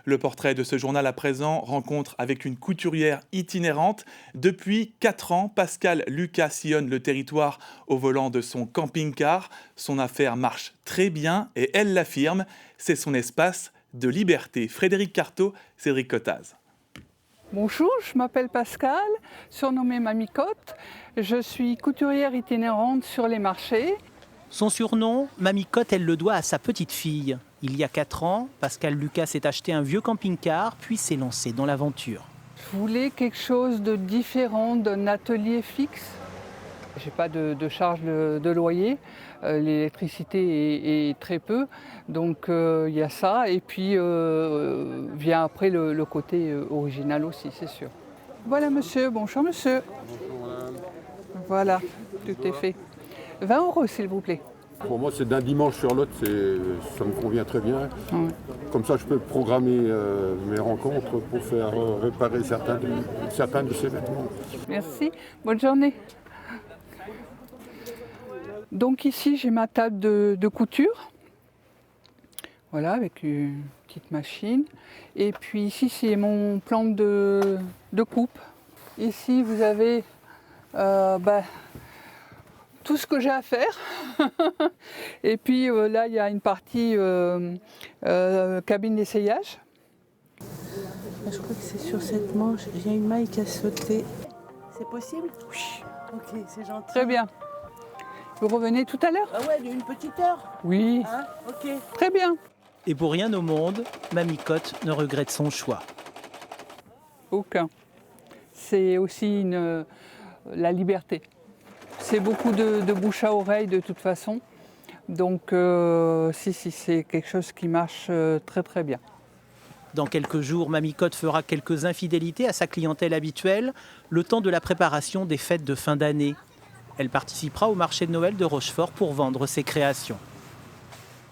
Le portrait de ce journal à présent, rencontre avec une couturière itinérante. Depuis 4 ans, Pascale Lucas sillonne le territoire au volant de son camping-car. Son affaire marche très bien et elle l'affirme, c'est son espace de liberté. Frédéric Carteau, Cédric Cottaz. Bonjour, je m'appelle Pascale, surnommée Mamie Cotte. Je suis couturière itinérante sur les marchés. Son surnom, Mamie Cotte, elle le doit à sa petite fille. Il y a 4 ans, Pascale Lucas s'est acheté un vieux camping-car, puis s'est lancé dans l'aventure. Je voulais quelque chose de différent d'un atelier fixe. Je n'ai pas de charge de loyer, l'électricité est très peu, donc il y a ça. Et puis vient après le côté original aussi, c'est sûr. Voilà monsieur, bonjour monsieur. Bonjour madame. Voilà, tout est fait. 20 € s'il vous plaît. Pour moi, c'est d'un dimanche sur l'autre, ça me convient très bien. Ouais. Comme ça, je peux programmer mes rencontres pour faire réparer certains de ces vêtements. Merci, bonne journée. Donc ici, j'ai ma table de couture. Voilà, avec une petite machine. Et puis ici, c'est mon plan de coupe. Ici, vous avez tout ce que j'ai à faire. Et puis là, il y a une partie cabine d'essayage. Je crois que c'est sur cette manche. Il y a une maille qui a sauté. C'est possible? Oui. Ok, c'est gentil. Très bien. Vous revenez tout à l'heure? Ah ouais, une petite heure? Oui. Hein? Ok. Très bien. Et pour rien au monde, Mamie Cotte ne regrette son choix. Aucun. C'est aussi la liberté. C'est beaucoup de bouche à oreille de toute façon. Donc si, c'est quelque chose qui marche très très bien. Dans quelques jours, Mamie Cotte fera quelques infidélités à sa clientèle habituelle, le temps de la préparation des fêtes de fin d'année. Elle participera au marché de Noël de Rochefort pour vendre ses créations.